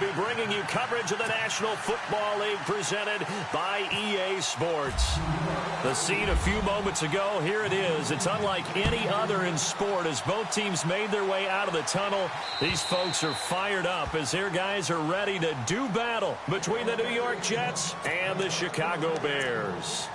be bringing you coverage of the National Football League presented by EA Sports. The scene a few moments ago, here it is. It's unlike any other in sport as both teams made their way out of the tunnel. These folks are fired up as their guys are ready to do battle between the New York Jets and the Chicago Bears.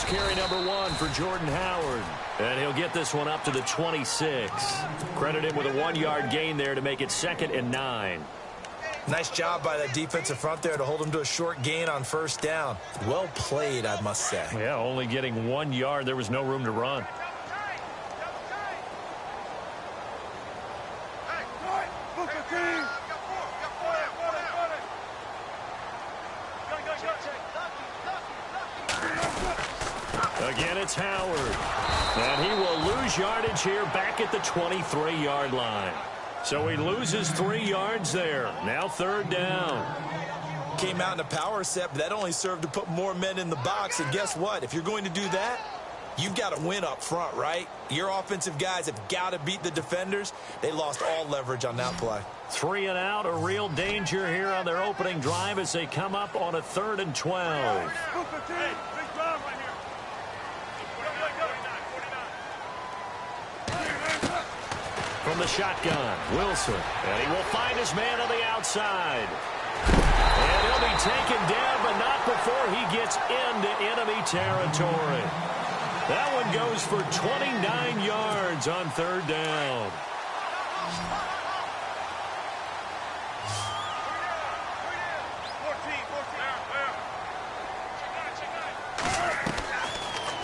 Carry number 1 for Jordan Howard. And he'll get this one up to the 26. Credit him with a 1-yard gain there to make it 2nd and 9. Nice job by that defensive front there to hold him to a short gain on first down. Well played, I must say. Yeah, only getting 1 yard. There was no room to run. Again, it's Howard. And he will lose yardage here back at the 23-yard line. So he loses 3 yards there. Now 3rd down. Came out in a power set, but that only served to put more men in the box. And guess what? If you're going to do that, you've got to win up front, right? Your offensive guys have got to beat the defenders. They lost all leverage on that play. 3 and out, a real danger here on their opening drive as they come up on a 3rd and 12. From the shotgun, Wilson. And he will find his man on the outside. And he'll be taken down, but not before he gets into enemy territory. That one goes for 29 yards on 3rd down.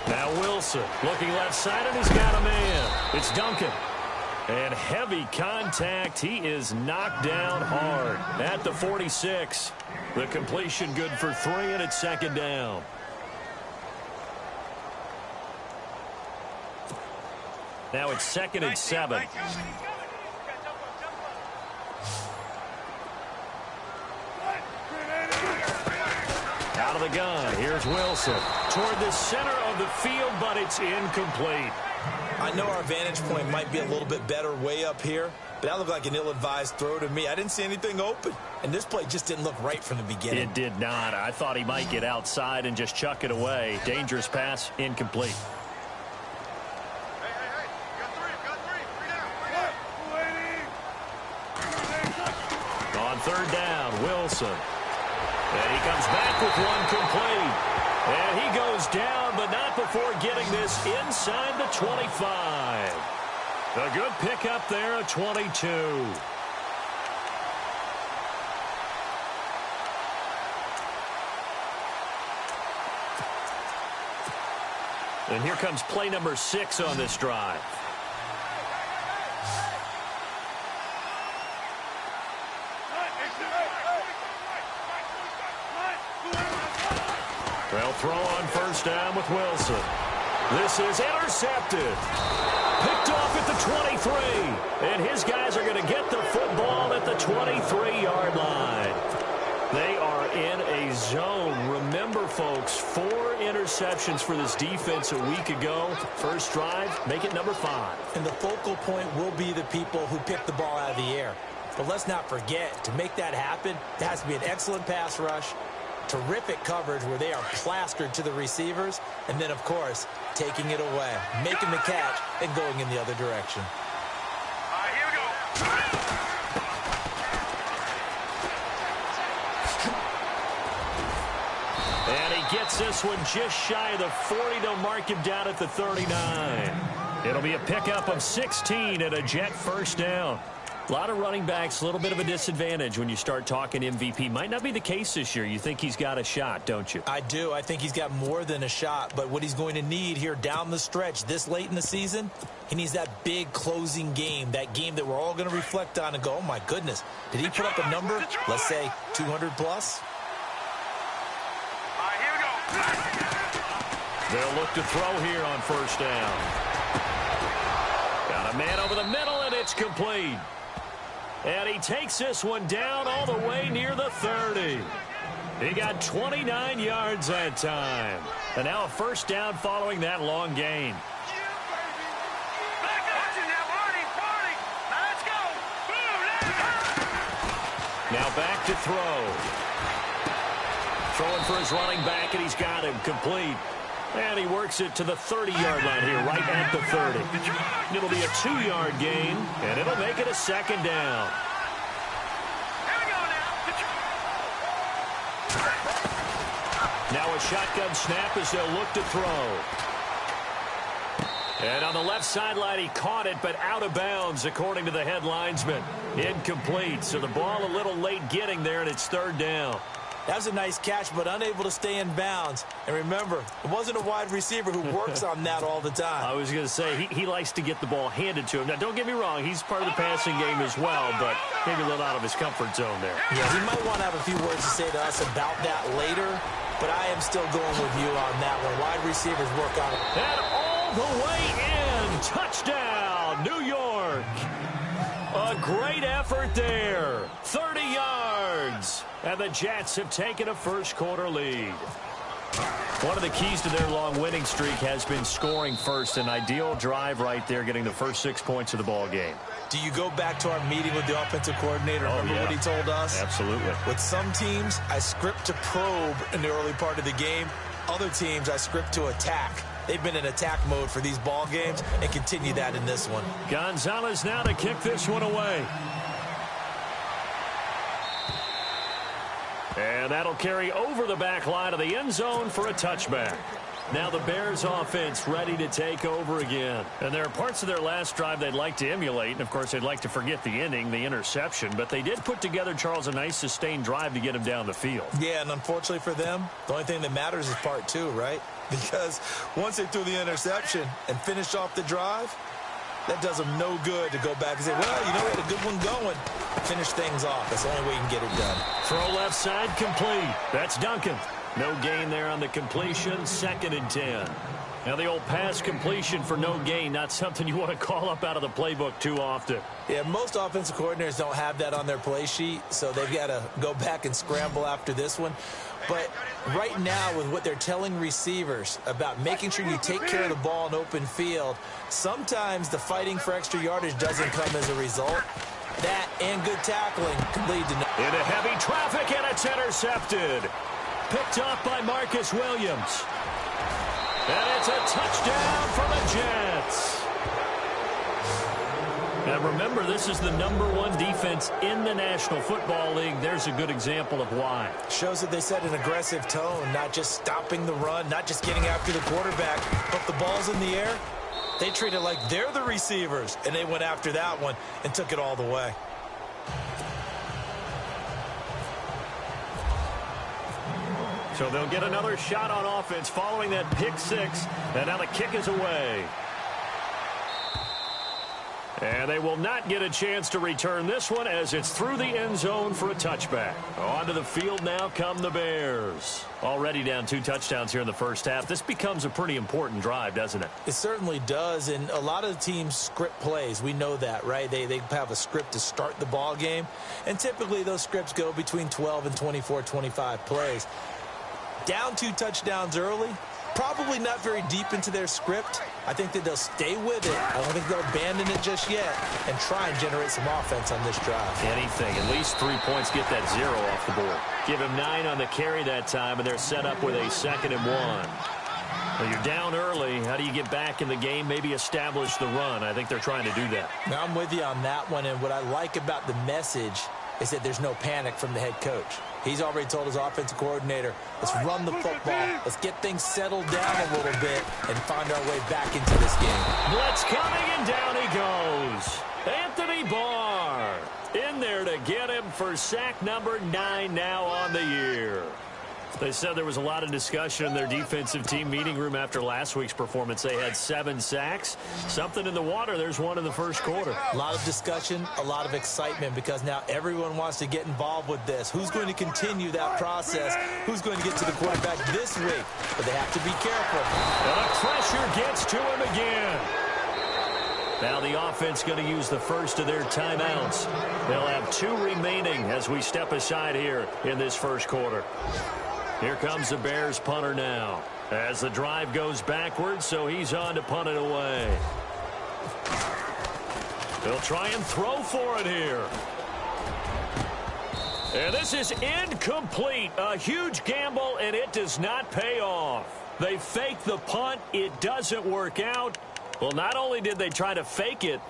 Now Wilson looking left side, and he's got a man. It's Duncan. And heavy contact. He is knocked down hard at the 46. The completion good for 3, and it's 2nd down. Now it's 2nd and 7. Out of the gun. Here's Wilson toward the center of the field, but it's incomplete. I know our vantage point might be a little bit better way up here, but that looked like an ill-advised throw to me. I didn't see anything open, and this play just didn't look right from the beginning. It did not. I thought he might get outside and just chuck it away. Dangerous pass, incomplete. On 3rd down, Wilson. And he comes back with one complete. And he goes down, but not before getting this inside the 25. A good pickup there at 22. And here comes play number 6 on this drive. They'll throw on 1st down with Wilson. This is intercepted. Picked off at the 23. And his guys are going to get the football at the 23-yard line. They are in a zone. Remember, folks, 4 interceptions for this defense a week ago. First drive, make it number 5. And the focal point will be the people who pick the ball out of the air. But let's not forget, to make that happen, there has to be an excellent pass rush, terrific coverage where they are plastered to the receivers, and then, of course, taking it away, making the catch, and going in the other direction. All right, here we go. And he gets this one just shy of the 40 to mark him down at the 39. It'll be a pickup of 16 and a Jet 1st down. A lot of running backs, a little bit of a disadvantage when you start talking MVP. Might not be the case this year. You think he's got a shot, don't you? I do. I think he's got more than a shot. But what he's going to need here down the stretch this late in the season, he needs that big closing game, that game that we're all going to reflect on and go, oh, my goodness, did he put up a number, let's say 200 plus? All right, here we go. They'll look to throw here on 1st down. Got a man over the middle, and It's complete. And he takes this one down all the way near the 30. He got 29 yards that time. And now a first down following that long gain. Now back to throw. Throwing for his running back, and he's got him complete. And he works it to the 30-yard line here, right at the 30. It'll be a 2-yard gain, and it'll make it a second down. Now a shotgun snap as they'll look to throw. And on the left sideline, he caught it, but out of bounds, according to the head linesman. Incomplete, so the ball a little late getting there, and it's third down. That was a nice catch, but unable to stay in bounds. And remember, it wasn't a wide receiver who works on that all the time. I was going to say, he likes to get the ball handed to him. Now, don't get me wrong, he's part of the passing game as well, but maybe a little out of his comfort zone there. Yeah, he might want to have a few words to say to us about that later, but I am still going with you on that one. Wide receivers work on it. And all the way in, touchdown, New York. A great effort there, 30 yards. And the Jets have taken a first-quarter lead. One of the keys to their long winning streak has been scoring first. An ideal drive right there, getting the first 6 points of the ball game. Do you go back to our meeting with the offensive coordinator? Remember what he told us? Absolutely. With some teams, I script to probe in the early part of the game. Other teams, I script to attack. They've been in attack mode for these ball games and continue that in this one. Gonzalez now to kick this one away. And that'll carry over the back line of the end zone for a touchback. Now the Bears offense ready to take over again. And there are parts of their last drive they'd like to emulate. And, of course, they'd like to forget the inning, the interception. But they did put together, Charles, a nice sustained drive to get him down the field. Yeah, and unfortunately for them, the only thing that matters is part two, right? Because once they threw the interception and finished off the drive, that does them no good to go back and say, well, you know, we had a good one going. Finish things off. That's the only way you can get it done. Throw left side complete. That's Duncan. No gain there on the completion. 2nd and 10. Now the old pass completion for no gain, not something you want to call up out of the playbook too often. Yeah, most offensive coordinators don't have that on their play sheet, so they've got to go back and scramble after this one. But right now, with what they're telling receivers about making sure you take care of the ball in open field, sometimes the fighting for extra yardage doesn't come as a result. That and good tackling can lead to into heavy traffic, and it's intercepted. Picked off by Marcus Williams. And it's a touchdown for the Jets. And remember, this is the #1 defense in the National Football League. There's a good example of why. Shows that they set an aggressive tone, not just stopping the run, not just getting after the quarterback, but the ball's in the air. They treat it like they're the receivers, and they went after that one and took it all the way. So they'll get another shot on offense following that pick six, and now the kick is away. And they will not get a chance to return this one as it's through the end zone for a touchback. Onto the field now come the Bears. Already down 2 touchdowns here in the first half. This becomes a pretty important drive, doesn't it? It certainly does, and a lot of the teams script plays. We know that, right? They have a script to start the ball game, and typically those scripts go between 12 and 24, 25 plays. Down 2 touchdowns early, probably not very deep into their script. I think that they'll stay with it. I don't think they'll abandon it just yet and try and generate some offense on this drive. Anything. At least 3 points, get that 0 off the board. Give him 9 on the carry that time, and they're set up with a 2nd and 1. Well, you're down early. How do you get back in the game? Maybe establish the run. I think they're trying to do that. Now, I'm with you on that one, and what I like about the message is that there's no panic from the head coach. He's already told his offensive coordinator, let's run the football, let's get things settled down a little bit and find our way back into this game. Blitz coming, and down he goes. Anthony Barr in there to get him for sack number 9 now on the year. They said there was a lot of discussion in their defensive team meeting room after last week's performance. They had 7 sacks. Something in the water. There's one in the first quarter. A lot of discussion, a lot of excitement, because now everyone wants to get involved with this. Who's going to continue that process? Who's going to get to the quarterback this week? But they have to be careful. And the pressure gets to him again. Now the offense going to use the first of their timeouts. They'll have 2 remaining as we step aside here in this first quarter. Here comes the Bears punter now. As the drive goes backwards, so he's on to punt it away. They'll try and throw for it here. And this is incomplete. A huge gamble, and it does not pay off. They fake the punt. It doesn't work out. Well, not only did they try to fake it,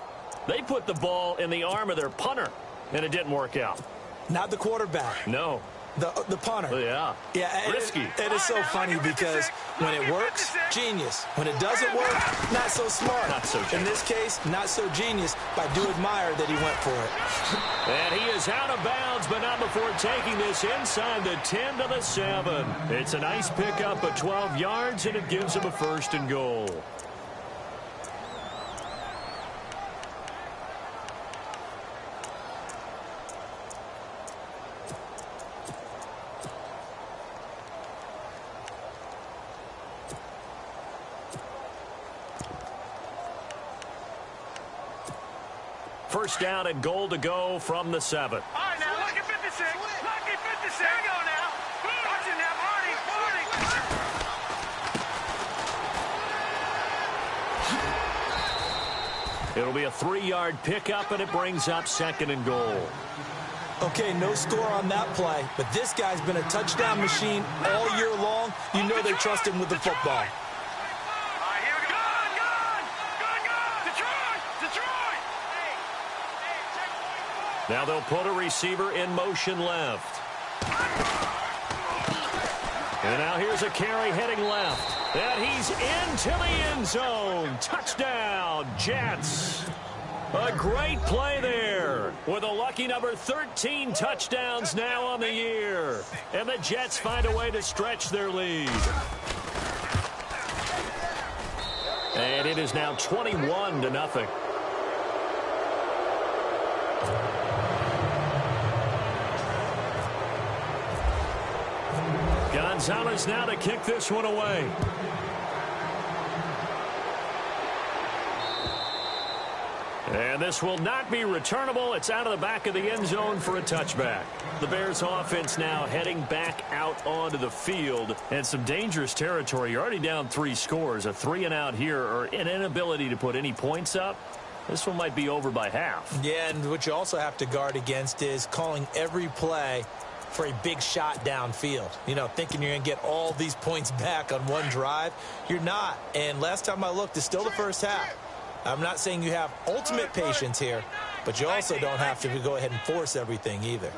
they put the ball in the arm of their punter, and it didn't work out. Not the quarterback. No. The punter. Yeah. Risky. It is so funny because when it works, genius. When it doesn't work, not so smart. Not so genius. In this case, not so genius, but I do admire that he went for it. And he is out of bounds, but not before taking this inside the 10 to the 7. It's a nice pickup of 12 yards, and it gives him a 1st and goal. First down and goal to go from the 7. All right, now, lucky 56. Lucky 56. There you go now. Watch it now, Marty. It'll be a 3-yard pickup, and it brings up 2nd and goal. Okay, no score on that play, but this guy's been a touchdown machine all year long. You know they trust him with the football. Now they'll put a receiver in motion left. And now here's a carry heading left. And he's into the end zone. Touchdown, Jets. A great play there with a lucky number 13 touchdowns now on the year. And the Jets find a way to stretch their lead. And it is now 21-0. Gonzalez now to kick this one away. And this will not be returnable. It's out of the back of the end zone for a touchback. The Bears offense now heading back out onto the field. And some dangerous territory. You're already down 3 scores. A 3-and-out here or an inability to put any points up. This one might be over by half. Yeah, and what you also have to guard against is calling every play for a big shot downfield. You know, thinking you're going to get all these points back on one drive. You're not. And last time I looked, it's still the first half. I'm not saying you have ultimate patience here, but you also don't have to go ahead and force everything either.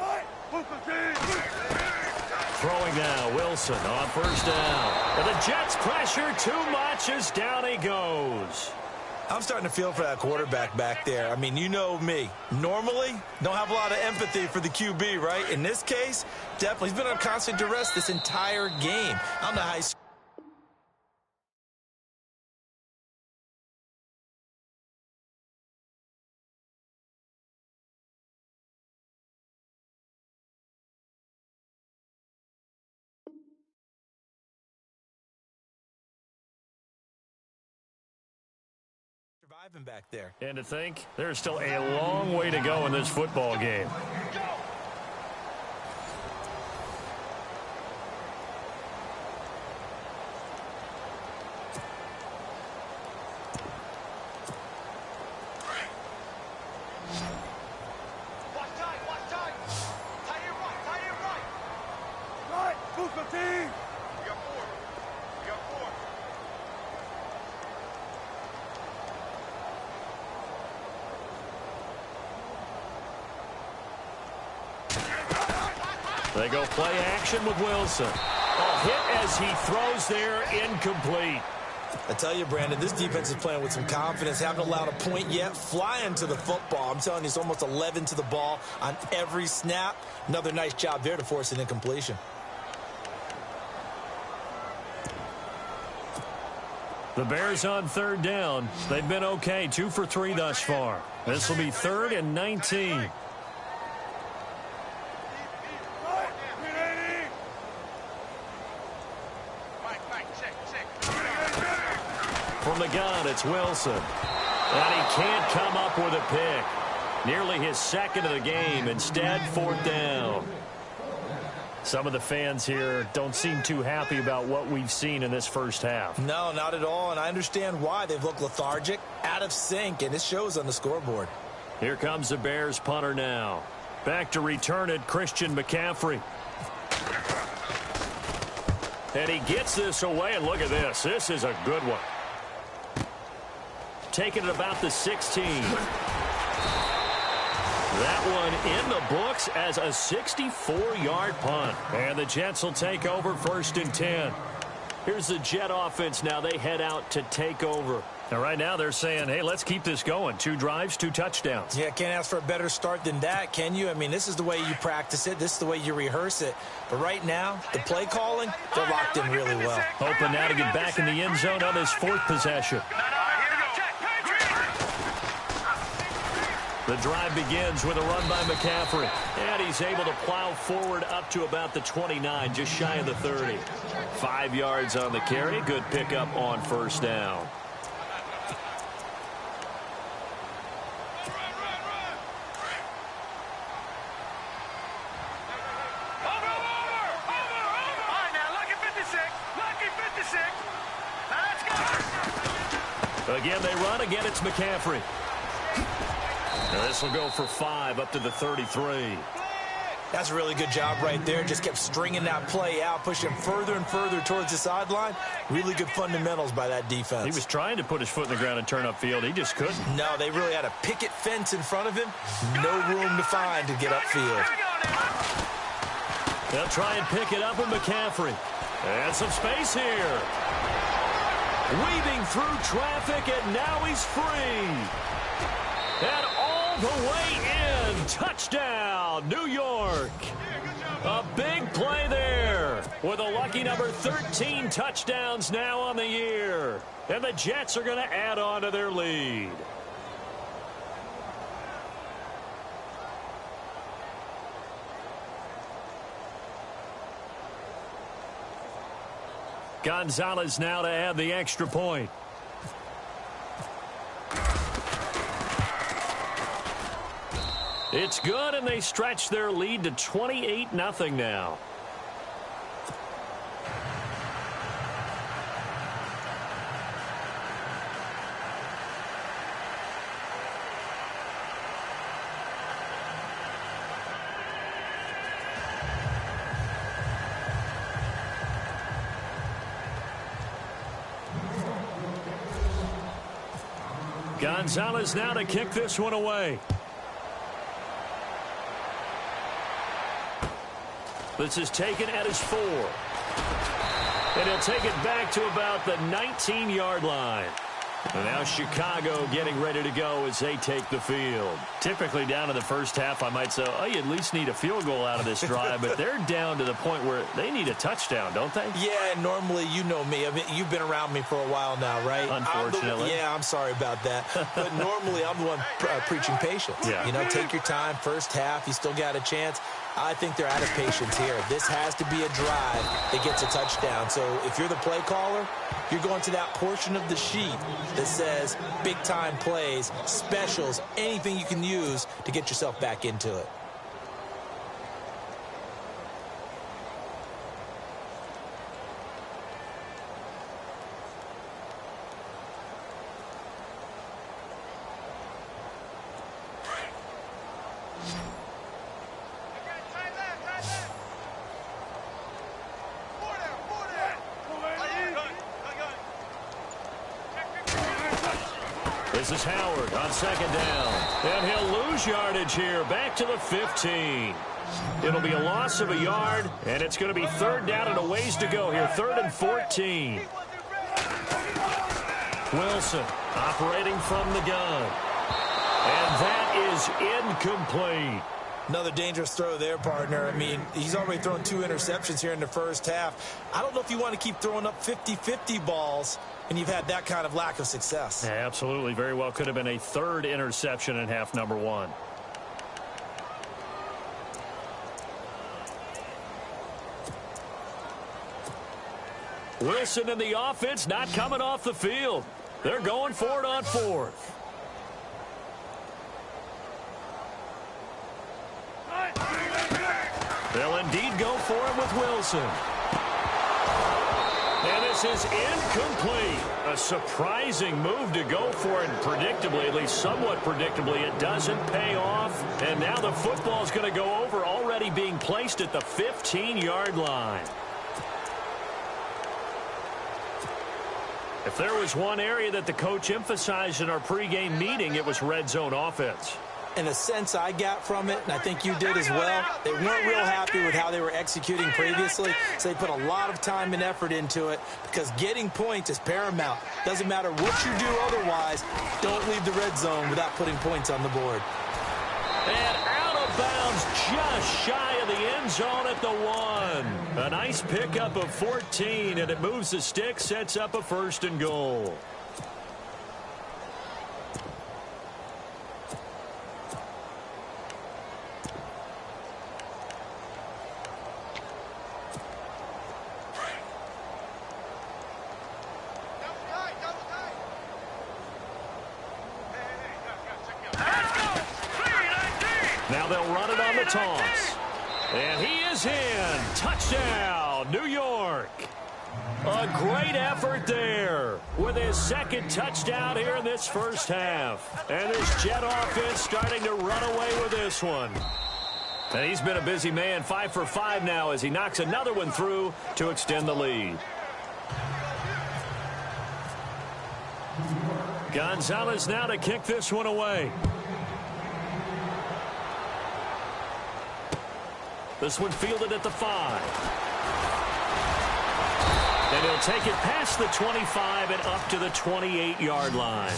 Throwing now, Wilson on first down. And the Jets pressure too much as down he goes. I'm starting to feel for that quarterback back there. I mean, you know me. Normally, don't have a lot of empathy for the QB, right? In this case, definitely. He's been on constant duress this entire game. I don't know how he's... surviving back there. And to think, there's still a long way to go in this football game. They go play action with Wilson. A hit as he throws there, incomplete. I tell you, Brandon, this defense is playing with some confidence. Haven't allowed a point yet. Flying to the football. I'm telling you, it's almost 11 to the ball on every snap. Another nice job there to force an incompletion. The Bears on third down. They've been okay, 2 for 3 thus far. This will be 3rd and 19. From the gun, it's Wilson. And he can't come up with a pick. Nearly his second of the game. Instead, fourth down. Some of the fans here don't seem too happy about what we've seen in this first half. No, not at all, and I understand why. They've looked lethargic, out of sync, and it shows on the scoreboard. Here comes the Bears punter now. Back to return it, Christian McCaffrey. And he gets this away, and look at this. This is a good one. Taking it about the 16. That one in the books as a 64-yard punt. And the Jets will take over 1st and 10. Here's the Jet offense now. They head out to take over. And right now they're saying, hey, let's keep this going. 2 drives, 2 touchdowns. Yeah, can't ask for a better start than that, can you? I mean, this is the way you practice it. This is the way you rehearse it. But right now, the play calling, they're locked in really well. Hoping now to get back in the end zone on his 4th possession. The drive begins with a run by McCaffrey. And he's able to plow forward up to about the 29, just shy of the 30. 5 yards on the carry. Good pickup on 1st down. Again, they run. Again, it's McCaffrey. Now this will go for 5 up to the 33. That's a really good job right there. Just kept stringing that play out, pushing further and further towards the sideline. Really good fundamentals by that defense. He was trying to put his foot in the ground and turn upfield. He just couldn't. No, they really had a picket fence in front of him. No room to find to get upfield. They'll try and pick it up with McCaffrey. And some space here. Weaving through traffic, and now he's free. And all the way in. Touchdown, New York. A big play there with a lucky number 13 touchdowns now on the year. And the Jets are going to add on to their lead. Gonzalez now to add the extra point. It's good, and they stretch their lead to 28-0 now. Gonzalez now to kick this one away. This is taken at his 4. And he'll take it back to about the 19-yard line. And now Chicago getting ready to go as they take the field. Typically down in the first half, I might say, oh, you at least need a field goal out of this drive. But they're down to the point where they need a touchdown, don't they? Yeah, normally, you know me. I mean, you've been around me for a while now, right? Unfortunately. I'm sorry about that. But normally, I'm the one preaching patience. Yeah. You know, take your time. First half, you still got a chance. I think they're out of patience here. This has to be a drive that gets a touchdown. So if you're the play caller, you're going to that portion of the sheet that says big-time plays, specials, anything you can use to get yourself back into it. This is Howard on 2nd down. And he'll lose yardage here, back to the 15. It'll be a loss of a yard, and it's going to be 3rd down and a ways to go here. 3rd and 14. Wilson operating from the gun. And that is incomplete. Another dangerous throw there, partner. I mean, he's already thrown 2 interceptions here in the first half. I don't know if you want to keep throwing up 50-50 balls and you've had that kind of lack of success. Yeah, absolutely. Very well could have been a 3rd interception in half number 1. Wilson and the offense not coming off the field. They're going for it on 4th. They'll indeed go for it with Wilson. And this is incomplete. A surprising move to go for it, and predictably, at least somewhat predictably, it doesn't pay off. And now the football's going to go over, already being placed at the 15-yard line. If there was one area that the coach emphasized in our pregame meeting, it was red zone offense. And the sense I got from it, and I think you did as well, they weren't real happy with how they were executing previously, so they put a lot of time and effort into it because getting points is paramount. Doesn't matter what you do otherwise, don't leave the red zone without putting points on the board. And out of bounds, just shy of the end zone at the 1. A nice pickup of 14, and it moves the stick, sets up a 1st and goal. Now they'll run it on the toss. And he is in. Touchdown, New York. A great effort there with his 2nd touchdown here in this first half. And this Jet offense starting to run away with this one. And he's been a busy man, 5 for 5 now as he knocks another one through to extend the lead. Gonzalez now to kick this one away. This one fielded at the 5. And he'll take it past the 25 and up to the 28-yard line.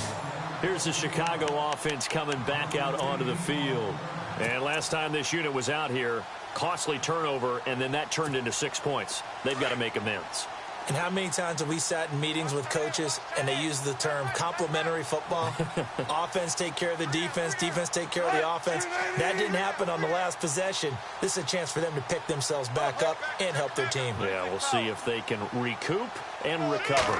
Here's the Chicago offense coming back out onto the field. And last time this unit was out here, costly turnover, and then that turned into 6 points. They've got to make amends. And how many times have we sat in meetings with coaches and they use the term complementary football? Offense take care of the defense, defense take care of the offense. That didn't happen on the last possession. This is a chance for them to pick themselves back up and help their team. Yeah, we'll see if they can recoup and recover.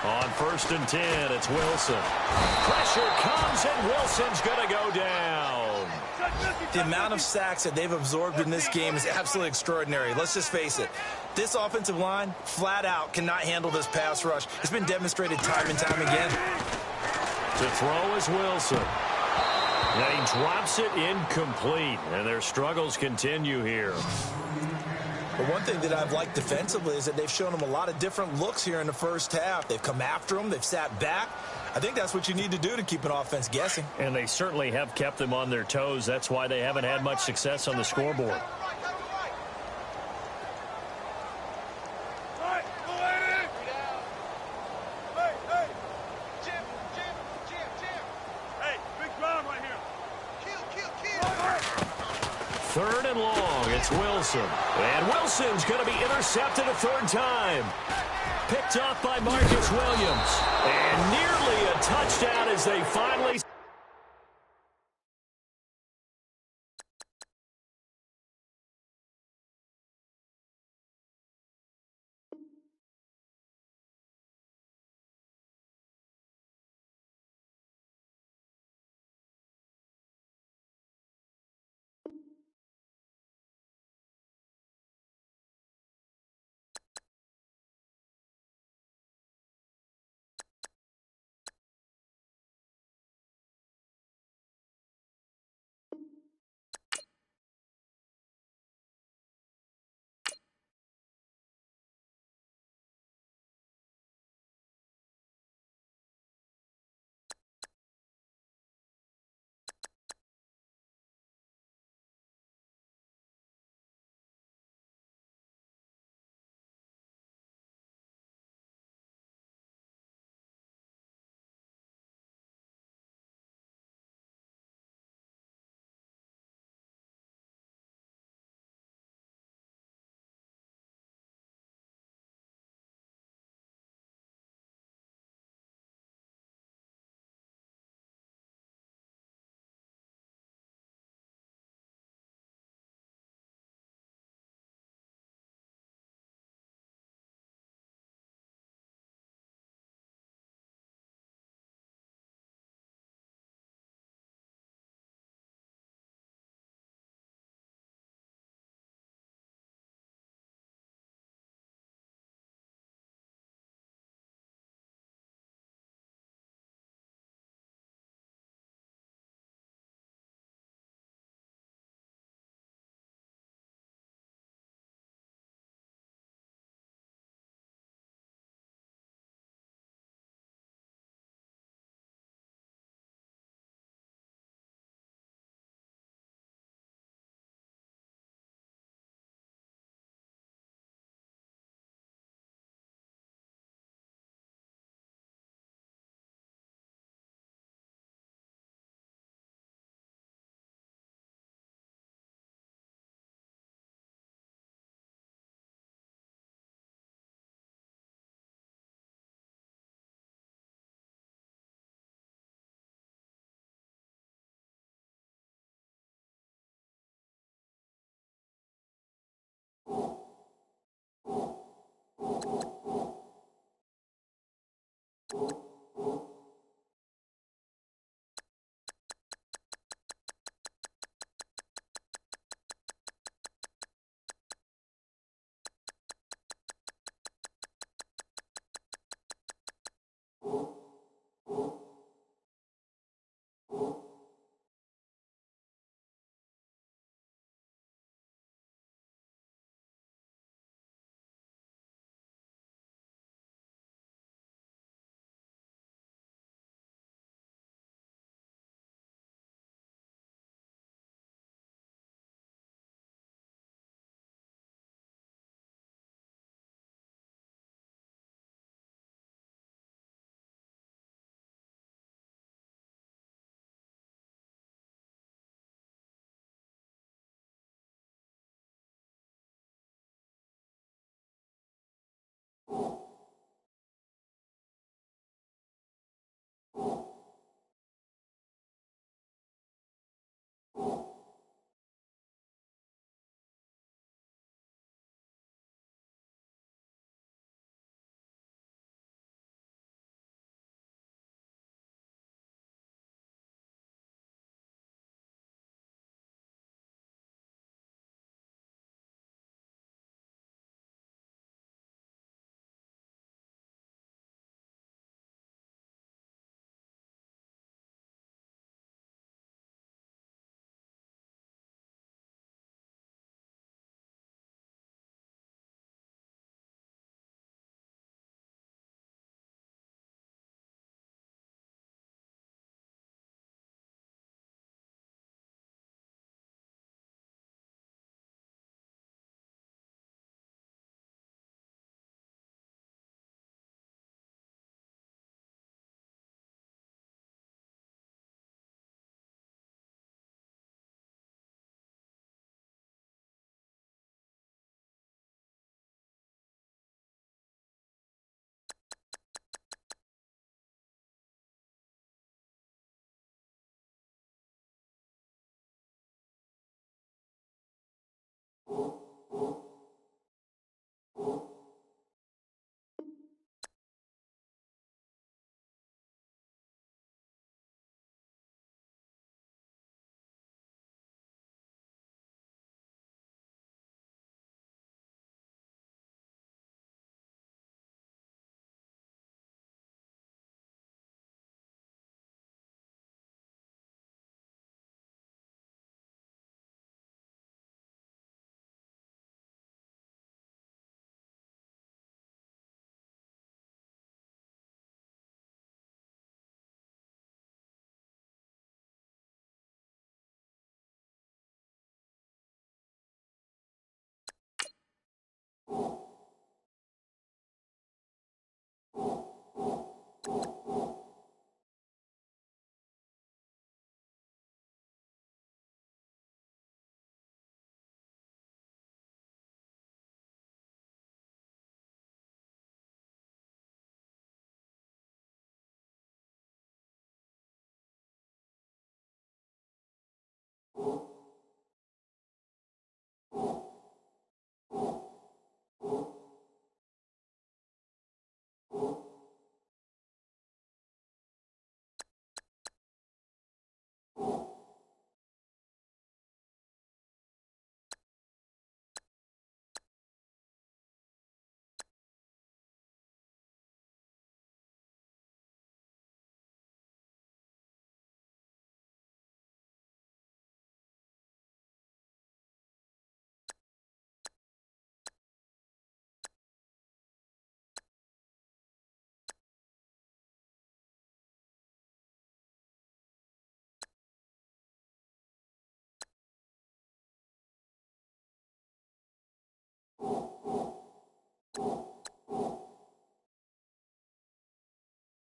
On 1st and 10, it's Wilson. Pressure comes, and Wilson's going to go down. The amount of sacks that they've absorbed in this game is absolutely extraordinary. Let's just face it. This offensive line, flat out, cannot handle this pass rush. It's been demonstrated time and time again. To throw is Wilson. Now he drops it incomplete, and their struggles continue here. But one thing that I've liked defensively is that they've shown them a lot of different looks here in the first half. They've come after them. They've sat back. I think that's what you need to do to keep an offense guessing. And they certainly have kept them on their toes. That's why they haven't had much success on the scoreboard. Third and long, it's Wilson. And Wilson's going to be intercepted a 3rd time. Picked off by Marcus Williams. And nearly a touchdown as they finally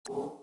you